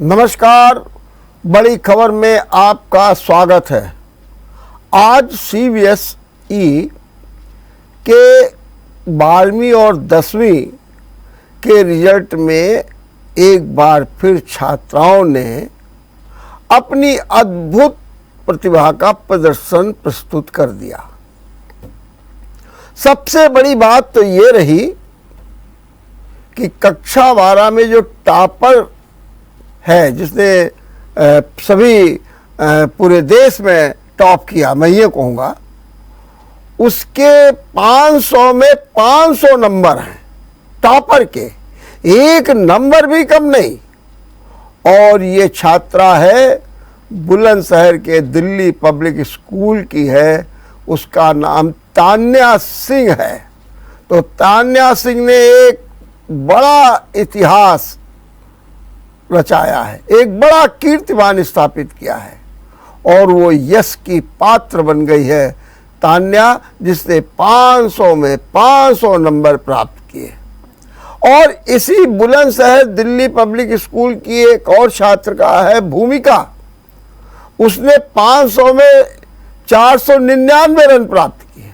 नमस्कार, बड़ी खबर में आपका स्वागत है। आज सीबीएसई के 12वीं और 10वीं के रिजल्ट में एक बार फिर छात्राओं ने अपनी अद्भुत प्रतिभा का प्रदर्शन प्रस्तुत कर दिया। सबसे बड़ी बात तो ये रही कि कक्षा 12 में जो टॉपर है, जिसने सभी पूरे देश में टॉप किया, मैं ये कहूँगा, उसके 500 में 500 नंबर हैं टॉपर के, एक नंबर भी कम नहीं। और ये छात्रा है बुलंदशहर के दिल्ली पब्लिक स्कूल की है, उसका नाम तान्या सिंह है। तो तान्या सिंह ने एक बड़ा इतिहास रचाया है, एक बड़ा कीर्तिमान स्थापित किया है और वो यश की पात्र बन गई है तान्या, जिसने 500 में 500 नंबर प्राप्त किए। और इसी बुलंदशहर दिल्ली पब्लिक स्कूल की एक और छात्र का है भूमिका, उसने 500 में 499 रन प्राप्त किए।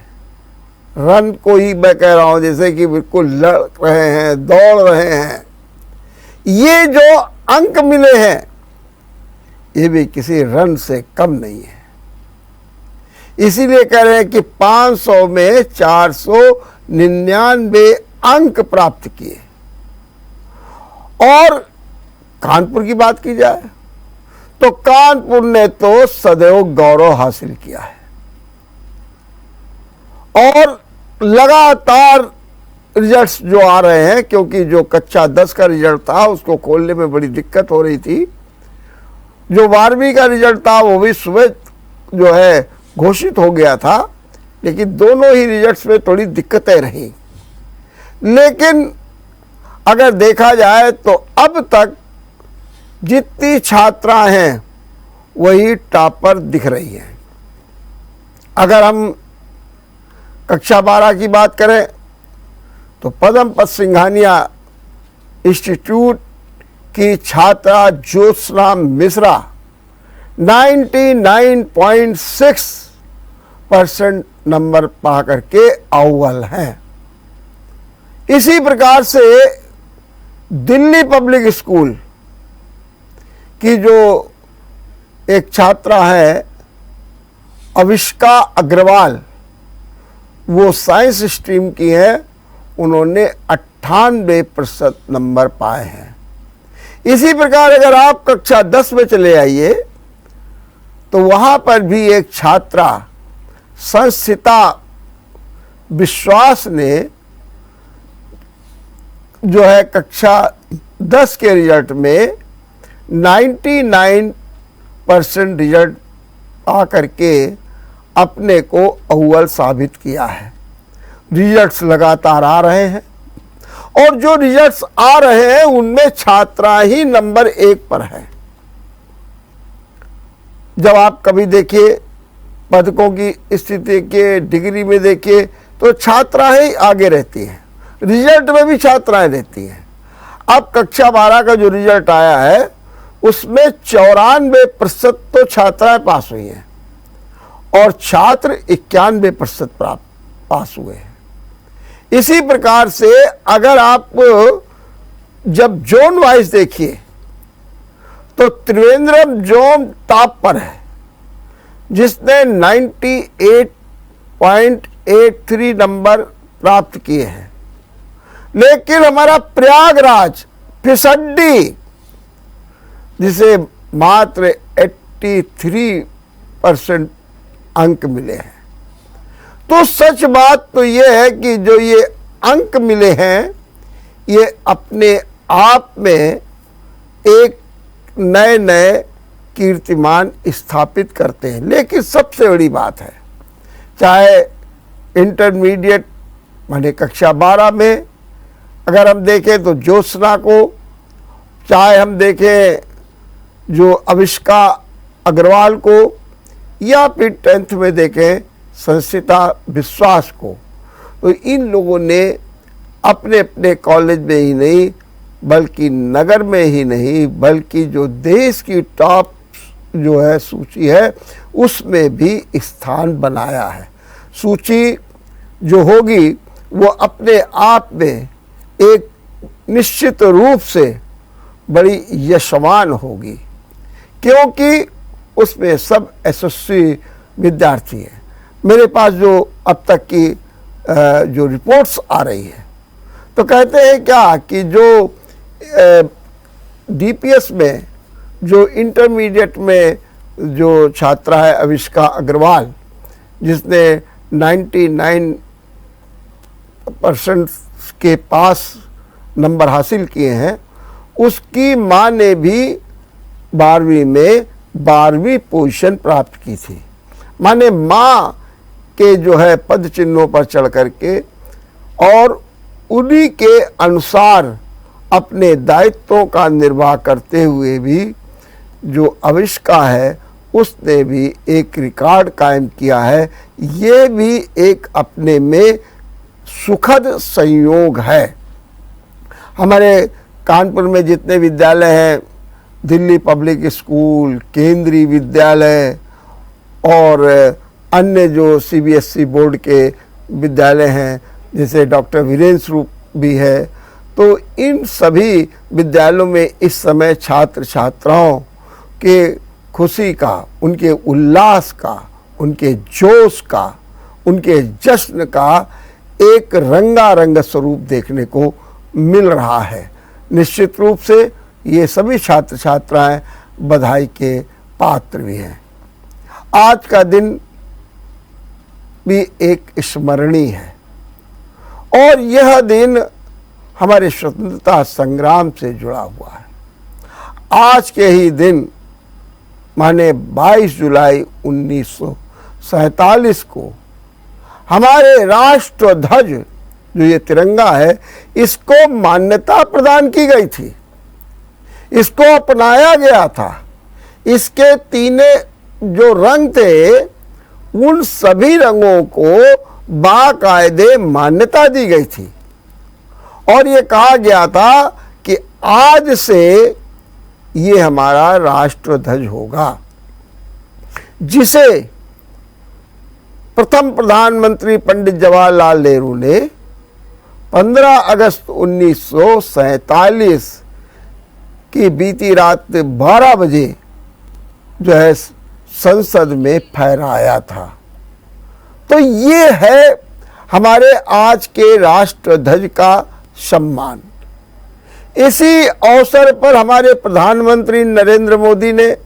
रन को ही मैं कह रहा हूं, जैसे कि बिल्कुल लड़ रहे हैं, दौड़ रहे हैं। ये जो अंक मिले हैं ये भी किसी रन से कम नहीं है। इसीलिए कह रहे हैं कि 500 में 499 अंक प्राप्त किए। और कानपुर की बात की जाए तो कानपुर ने तो सदैव गौरव हासिल किया है और लगातार रिजल्ट्स जो आ रहे हैं, क्योंकि जो कक्षा 10 का रिजल्ट था उसको खोलने में बड़ी दिक्कत हो रही थी। जो 12वीं का रिजल्ट था वो भी सुबह जो है घोषित हो गया था, लेकिन दोनों ही रिजल्ट्स में थोड़ी दिक्कतें रहीं। लेकिन अगर देखा जाए तो अब तक जितनी छात्राएं हैं वही टॉपर दिख रही हैं। अगर हम कक्षा 12 की बात करें तो पद्मपत सिंघानिया इंस्टीट्यूट की छात्रा ज्योत्सना मिश्रा 99.6% नंबर पा करके अव्वल हैं। इसी प्रकार से दिल्ली पब्लिक स्कूल की जो एक छात्रा है अविष्का अग्रवाल, वो साइंस स्ट्रीम की है, उन्होंने 98% नंबर पाए हैं। इसी प्रकार अगर आप कक्षा 10 में चले आइए तो वहां पर भी एक छात्रा संस्थिता विश्वास ने जो है कक्षा 10 के रिजल्ट में 99% रिजल्ट आकर के अपने को अव्वल साबित किया है। रिजल्ट्स लगातार आ रहे हैं और जो रिजल्ट्स आ रहे हैं उनमें छात्रा ही नंबर 1 पर है। जब आप कभी देखिए पदकों की स्थिति के डिग्री में देखिए तो छात्रा ही आगे रहती हैं, रिजल्ट में भी छात्राएं रहती हैं। अब कक्षा 12 का जो रिजल्ट आया है उसमें 94% तो छात्राएं पास हुई हैं और छात्र 91% पास हुए हैं। इसी प्रकार से अगर आप जब जोन वाइज देखिए तो त्रिवेंद्रम जोन टॉप पर है, जिसने 98.83 नंबर प्राप्त किए हैं। लेकिन हमारा प्रयागराज फिसड्डी, जिसे मात्र 83% अंक मिले हैं। तो सच बात तो ये है कि जो ये अंक मिले हैं ये अपने आप में एक नए नए कीर्तिमान स्थापित करते हैं। लेकिन सबसे बड़ी बात है, चाहे इंटरमीडिएट माने कक्षा 12 में अगर हम देखें तो ज्योत्सना को, चाहे हम देखें जो अविष्का अग्रवाल को, या फिर 10th में देखें संस्थिता विश्वास को, तो इन लोगों ने अपने अपने कॉलेज में ही नहीं बल्कि नगर में ही नहीं बल्कि जो देश की टॉप जो है सूची है उसमें भी स्थान बनाया है। सूची जो होगी वो अपने आप में एक निश्चित रूप से बड़ी यशवान होगी, क्योंकि उसमें सब एसएससी विद्यार्थी हैं। मेरे पास जो अब तक की जो रिपोर्ट्स आ रही है तो कहते हैं क्या कि जो डीपीएस में जो इंटरमीडिएट में जो छात्रा है अविष्का अग्रवाल, जिसने 99% के पास नंबर हासिल किए हैं, उसकी माँ ने भी 12वीं में 12वीं पोजीशन प्राप्त की थी। माने माँ के जो है पद चिन्हों पर चढ़ करके और उन्हीं के अनुसार अपने दायित्वों का निर्वाह करते हुए भी जो अविष्का है उसने भी एक रिकॉर्ड कायम किया है। ये भी एक अपने में सुखद संयोग है। हमारे कानपुर में जितने विद्यालय हैं, दिल्ली पब्लिक स्कूल, केंद्रीय विद्यालय और अन्य जो सीबीएसई बोर्ड के विद्यालय हैं, जैसे डॉक्टर वीरेंद्र स्वरूप भी है, तो इन सभी विद्यालयों में इस समय छात्र छात्राओं के खुशी का, उनके उल्लास का, उनके जोश का, उनके जश्न का एक रंगारंग स्वरूप देखने को मिल रहा है। निश्चित रूप से ये सभी छात्र छात्राएं बधाई के पात्र भी हैं। आज का दिन भी एक स्मरणीय है और यह दिन हमारे स्वतंत्रता संग्राम से जुड़ा हुआ है। आज के ही दिन माने 22 जुलाई 1947 को हमारे राष्ट्र ध्वज जो ये तिरंगा है इसको मान्यता प्रदान की गई थी, इसको अपनाया गया था। इसके तीने जो रंग थे उन सभी रंगों को बाकायदे मान्यता दी गई थी और ये कहा गया था कि आज से ये हमारा राष्ट्र ध्वज होगा, जिसे प्रथम प्रधानमंत्री पंडित जवाहरलाल नेहरू ने 15 अगस्त 1947 की बीती रात 12 बजे जो है संसद में फहराया था। तो ये है हमारे आज के राष्ट्र ध्वज का सम्मान। इसी अवसर पर हमारे प्रधानमंत्री नरेंद्र मोदी ने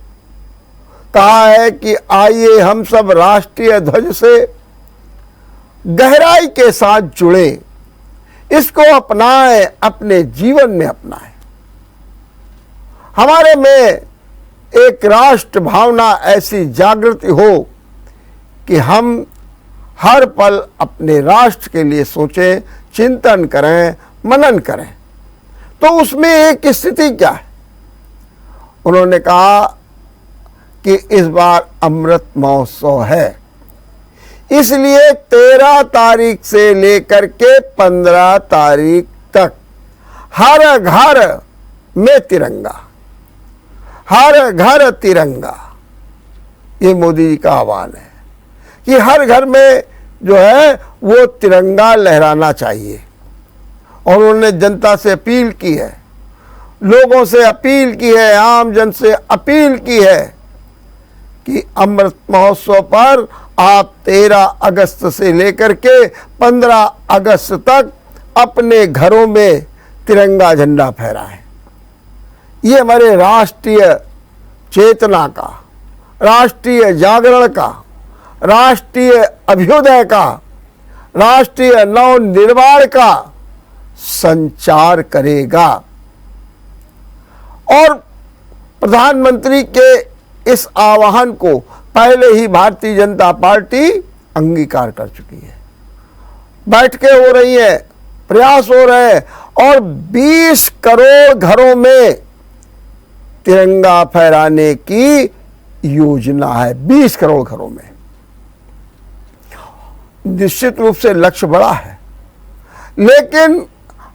कहा है कि आइए हम सब राष्ट्रीय ध्वज से गहराई के साथ जुड़े, इसको अपनाएं, अपने जीवन में अपनाएं। हमारे में एक राष्ट्र भावना ऐसी जागृति हो कि हम हर पल अपने राष्ट्र के लिए सोचें, चिंतन करें, मनन करें। तो उसमें एक स्थिति क्या है? उन्होंने कहा कि इस बार अमृत महोत्सव है, इसलिए 13 तारीख से लेकर के 15 तारीख तक हर घर में तिरंगा, हर घर तिरंगा। ये मोदी जी का आह्वान है कि हर घर में जो है वो तिरंगा लहराना चाहिए। और उन्होंने जनता से अपील की है, लोगों से अपील की है, आम जन से अपील की है कि अमृत महोत्सव पर आप 13 अगस्त से लेकर के 15 अगस्त तक अपने घरों में तिरंगा झंडा फहराएं। ये हमारे राष्ट्रीय चेतना का, राष्ट्रीय जागरण का, राष्ट्रीय अभ्युदय का, राष्ट्रीय नवनिर्माण का संचार करेगा। और प्रधानमंत्री के इस आह्वान को पहले ही भारतीय जनता पार्टी अंगीकार कर चुकी है। बैठकें हो रही है, प्रयास हो रहे हैं और 20 करोड़ घरों में तिरंगा फहराने की योजना है। 20 करोड़ घरों में। निश्चित रूप से लक्ष्य बड़ा है, लेकिन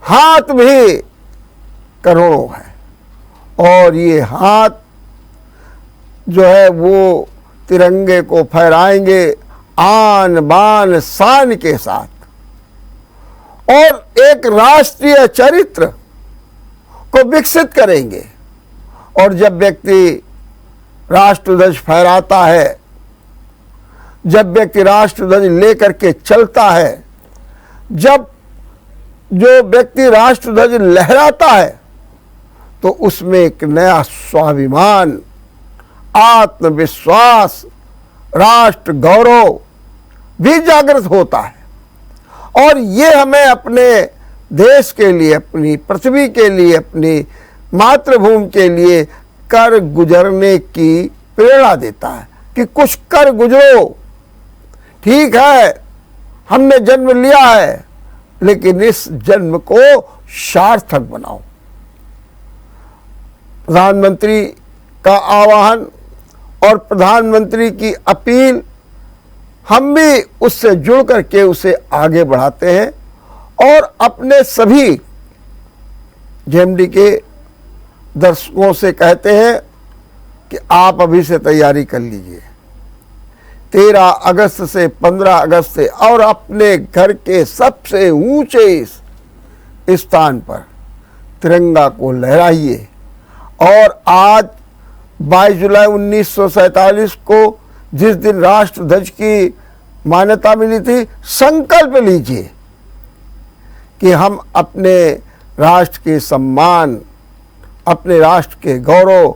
हाथ भी करोड़ों हैं और ये हाथ जो है वो तिरंगे को फहराएंगे आन बान शान के साथ और एक राष्ट्रीय चरित्र को विकसित करेंगे। और जब व्यक्ति राष्ट्रध्वज फहराता है, जब व्यक्ति राष्ट्रध्वज लेकर के चलता है, जब जो व्यक्ति राष्ट्रध्वज लहराता है, तो उसमें एक नया स्वाभिमान, आत्मविश्वास, राष्ट्र गौरव भी जागृत होता है। और ये हमें अपने देश के लिए, अपनी पृथ्वी के लिए, अपनी मातृभूमि के लिए कर गुजरने की प्रेरणा देता है कि कुछ कर गुजरो। ठीक है, हमने जन्म लिया है, लेकिन इस जन्म को सार्थक बनाओ। प्रधानमंत्री का आह्वान और प्रधानमंत्री की अपील, हम भी उससे जुड़ करके उसे आगे बढ़ाते हैं और अपने सभी जेएमडी के दर्शकों से कहते हैं कि आप अभी से तैयारी कर लीजिए। 13 अगस्त से 15 अगस्त से और अपने घर के सबसे ऊंचे स्थान पर तिरंगा को लहराइए। और आज 22 जुलाई 1947 को जिस दिन राष्ट्रध्वज की मान्यता मिली थी, संकल्प लीजिए कि हम अपने राष्ट्र के सम्मान, अपने राष्ट्र के गौरव,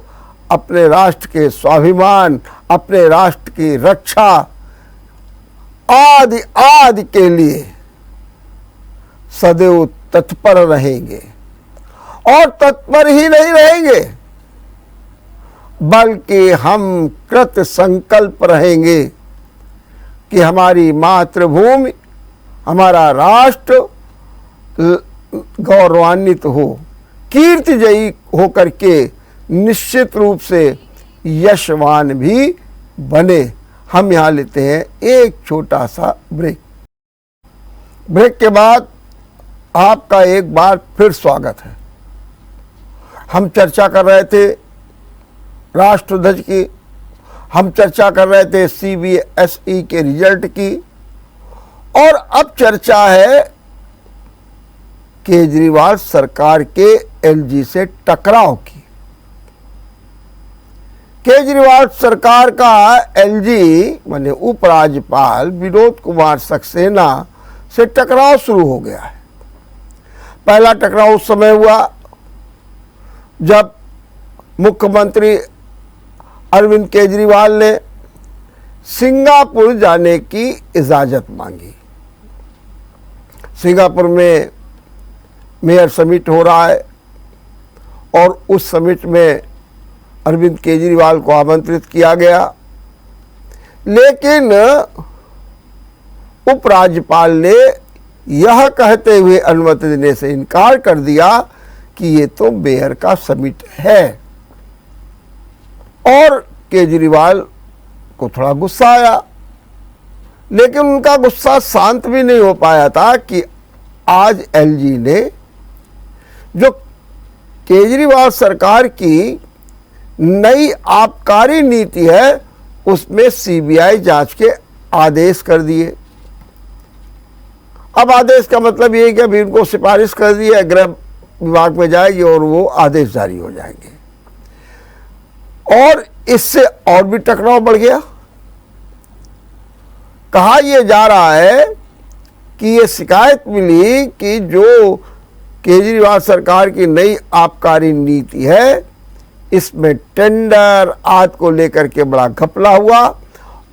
अपने राष्ट्र के स्वाभिमान, अपने राष्ट्र की रक्षा आदि आदि के लिए सदैव तत्पर रहेंगे। और तत्पर ही नहीं रहेंगे, बल्कि हम कृत संकल्प रहेंगे कि हमारी मातृभूमि, हमारा राष्ट्र गौरवान्वित हो, कीर्तिजयी होकर के निश्चित रूप से यशवान भी बने। हम यहाँ लेते हैं एक छोटा सा ब्रेक। ब्रेक के बाद आपका एक बार फिर स्वागत है। हम चर्चा कर रहे थे राष्ट्रध्वज की, हम चर्चा कर रहे थे सीबीएसई के रिजल्ट की, और अब चर्चा है केजरीवाल सरकार के एलजी से टकराव की। केजरीवाल सरकार का एलजी माने उपराज्यपाल विनोद कुमार सक्सेना से टकराव शुरू हो गया है। पहला टकराव उस समय हुआ जब मुख्यमंत्री अरविंद केजरीवाल ने सिंगापुर जाने की इजाज़त मांगी। सिंगापुर में मेयर समिट हो रहा है और उस समिट में अरविंद केजरीवाल को आमंत्रित किया गया, लेकिन उपराज्यपाल ने यह कहते हुए अनुमति देने से इनकार कर दिया कि ये तो मेयर का समिट है। और केजरीवाल को थोड़ा गुस्सा आया, लेकिन उनका गुस्सा शांत भी नहीं हो पाया था कि आज एलजी ने जो केजरीवाल सरकार की नई आबकारी नीति है उसमें सीबीआई जांच के आदेश कर दिए। अब आदेश का मतलब ये है कि अभी उनको सिफारिश कर दी है, गृह विभाग में जाएगी और वो आदेश जारी हो जाएंगे। और इससे और भी टकराव बढ़ गया। कहा यह जा रहा है कि ये शिकायत मिली कि जो केजरीवाल सरकार की नई आबकारी नीति है इसमें टेंडर आदि को लेकर के बड़ा घपला हुआ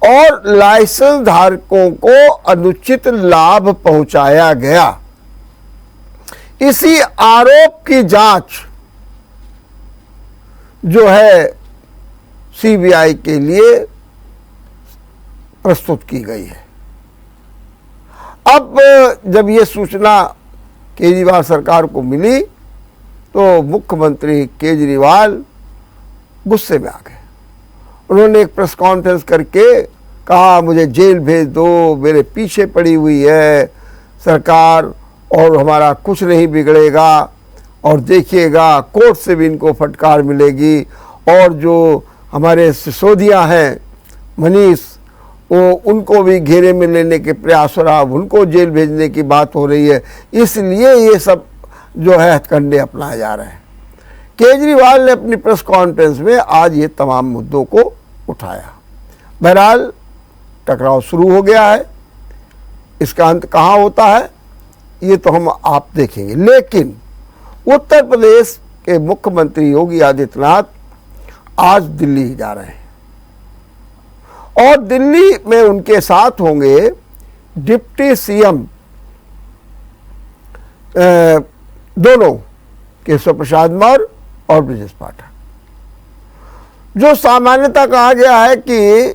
और लाइसेंस धारकों को अनुचित लाभ पहुंचाया गया। इसी आरोप की जांच जो है सीबीआई के लिए प्रस्तुत की गई है। अब जब ये सूचना केजरीवाल सरकार को मिली तो मुख्यमंत्री केजरीवाल गुस्से में आ गए। उन्होंने एक प्रेस कॉन्फ्रेंस करके कहा मुझे जेल भेज दो, मेरे पीछे पड़ी हुई है सरकार और हमारा कुछ नहीं बिगड़ेगा और देखिएगा कोर्ट से भी इनको फटकार मिलेगी। और जो हमारे सिसोदिया हैं मनीष, वो उनको भी घेरे में लेने के प्रयास हो रहा, उनको जेल भेजने की बात हो रही है। इसलिए ये सब जो है हथकंडे अपनाए जा रहे हैं। केजरीवाल ने अपनी प्रेस कॉन्फ्रेंस में आज ये तमाम मुद्दों को उठाया। बहरहाल टकराव शुरू हो गया है, इसका अंत कहाँ होता है ये तो हम आप देखेंगे। लेकिन उत्तर प्रदेश के मुख्यमंत्री योगी आदित्यनाथ आज दिल्ली जा रहे हैं और दिल्ली में उनके साथ होंगे डिप्टी सीएम दोनों, केशव प्रसाद मौर्य और ब्रजेश पाठक। जो सामान्यतः कहा गया है कि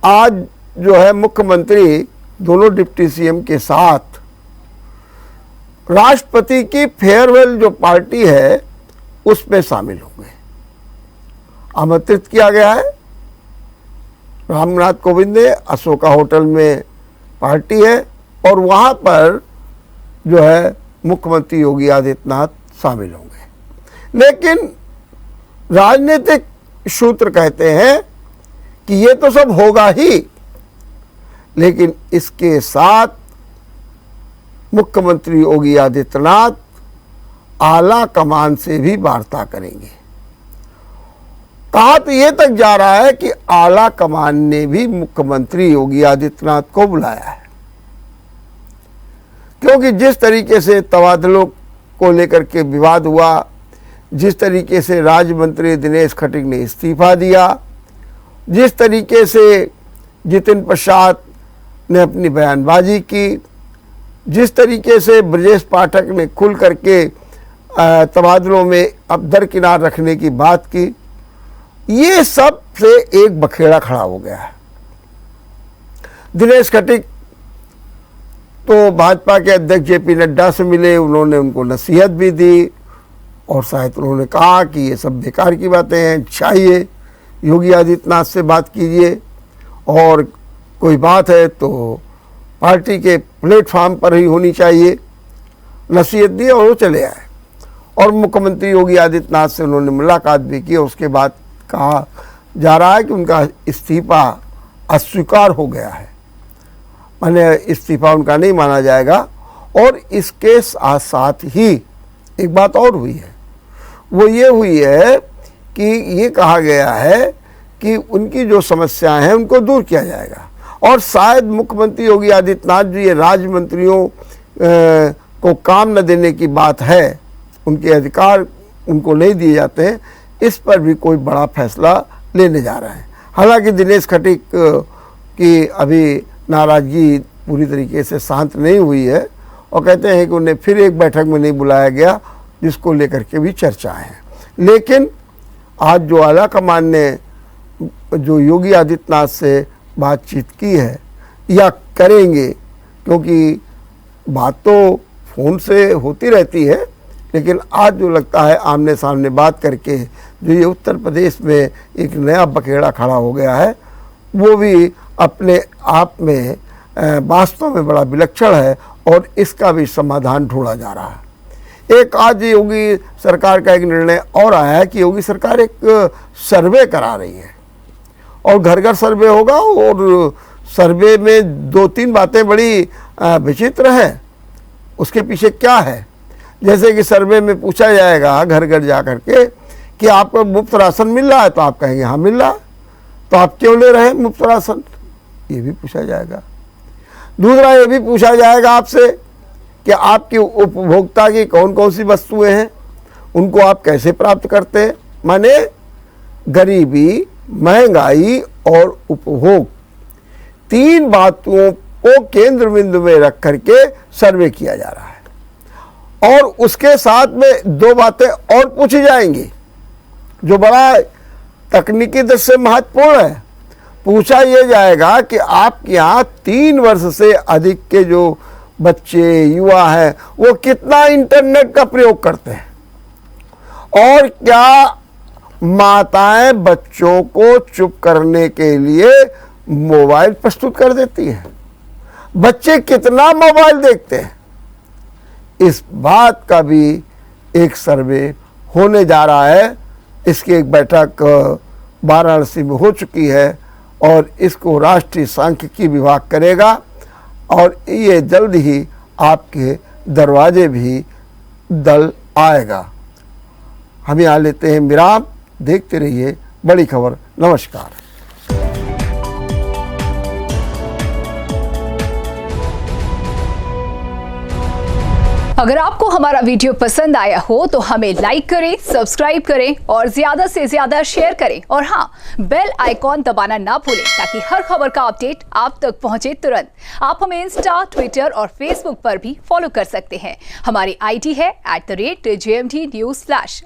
आज जो है मुख्यमंत्री दोनों डिप्टी सीएम के साथ राष्ट्रपति की फेयरवेल जो पार्टी है उसमें शामिल होंगे। आमंत्रित किया गया है। रामनाथ कोविंद ने अशोका होटल में पार्टी है और वहाँ पर जो है मुख्यमंत्री योगी आदित्यनाथ शामिल होंगे। लेकिन राजनीतिक सूत्र कहते हैं कि ये तो सब होगा ही, लेकिन इसके साथ मुख्यमंत्री योगी आदित्यनाथ आला कमान से भी वार्ता करेंगे। कहा तो ये तक जा रहा है कि आला कमान ने भी मुख्यमंत्री योगी आदित्यनाथ को बुलाया है, क्योंकि जिस तरीके से तबादलों को लेकर के विवाद हुआ, जिस तरीके से राज्य मंत्री दिनेश खटीक ने इस्तीफा दिया, जिस तरीके से जितिन प्रसाद ने अपनी बयानबाजी की, जिस तरीके से ब्रजेश पाठक ने खुल करके तबादलों में अब दरकिनार रखने की बात की, ये सब से एक बखेड़ा खड़ा हो गया है। दिनेश खटीक तो भाजपा के अध्यक्ष जेपी नड्डा से मिले, उन्होंने उनको नसीहत भी दी और शायद उन्होंने कहा कि ये सब बेकार की बातें हैं, चाहिए योगी आदित्यनाथ से बात कीजिए और कोई बात है तो पार्टी के प्लेटफॉर्म पर ही होनी चाहिए। नसीहत दी और वो चले आए और मुख्यमंत्री योगी आदित्यनाथ से उन्होंने मुलाकात भी की। उसके बाद कहा जा रहा है कि उनका इस्तीफा अस्वीकार हो गया है, माने इस्तीफा उनका नहीं माना जाएगा। और इसके साथ साथ ही एक बात और हुई है, वो ये हुई है कि ये कहा गया है कि उनकी जो समस्याएं हैं उनको दूर किया जाएगा। और शायद मुख्यमंत्री योगी आदित्यनाथ जो ये राज्य मंत्रियों को काम न देने की बात है, उनके अधिकार उनको नहीं दिए जाते हैं, इस पर भी कोई बड़ा फैसला लेने जा रहे हैं। हालांकि दिनेश खटीक की अभी नाराज़गी पूरी तरीके से शांत नहीं हुई है और कहते हैं कि उन्हें फिर एक बैठक में नहीं बुलाया गया, जिसको लेकर के भी चर्चा है। लेकिन आज जो आला कमान ने जो योगी आदित्यनाथ से बातचीत की है या करेंगे, क्योंकि बात तो फ़ोन से होती रहती है, लेकिन आज जो लगता है आमने सामने बात करके जो ये उत्तर प्रदेश में एक नया बखेड़ा खड़ा हो गया है, वो भी अपने आप में वास्तव में बड़ा विलक्षण है और इसका भी समाधान ढूंढा जा रहा है। एक आज योगी सरकार का एक निर्णय और आया है कि योगी सरकार एक सर्वे करा रही है और घर घर सर्वे होगा और सर्वे में 2-3 बातें बड़ी विचित्र हैं। उसके पीछे क्या है, जैसे कि सर्वे में पूछा जाएगा घर घर जा कर के कि आपको मुफ्त राशन मिल रहा है, तो आप कहेंगे हाँ मिल रहा है, तो आप क्यों ले रहे हैं मुफ्त राशन, ये भी पूछा जाएगा। दूसरा ये भी पूछा जाएगा आपसे कि आपकी उपभोक्ता की कौन कौन सी वस्तुएं हैं, उनको आप कैसे प्राप्त करते हैं। माने गरीबी, महंगाई और उपभोग, 3 बातों को केंद्र बिंदु में रख करके सर्वे किया जा रहा है। और उसके साथ में 2 बातें और पूछी जाएंगी जो बड़ा तकनीकी दृष्टि से महत्वपूर्ण है। पूछा यह जाएगा कि आपके यहाँ 3 वर्ष से अधिक के जो बच्चे युवा हैं वो कितना इंटरनेट का प्रयोग करते हैं और क्या माताएं बच्चों को चुप करने के लिए मोबाइल प्रस्तुत कर देती हैं, बच्चे कितना मोबाइल देखते हैं, इस बात का भी एक सर्वे होने जा रहा है। इसकी एक बैठक वाराणसी में हो चुकी है और इसको राष्ट्रीय सांख्यिकी विभाग करेगा और ये जल्द ही आपके दरवाजे भी दल आएगा। हम यहाँ लेते हैं विराम। देखते रहिए बड़ी खबर। नमस्कार। अगर आपको हमारा वीडियो पसंद आया हो तो हमें लाइक करें, सब्सक्राइब करें और ज्यादा से ज्यादा शेयर करें और हाँ, बेल आइकॉन दबाना ना भूलें ताकि हर खबर का अपडेट आप तक पहुंचे तुरंत। आप हमें इंस्टा, ट्विटर और फेसबुक पर भी फॉलो कर सकते हैं। हमारी आईडी है @JMT News Flash।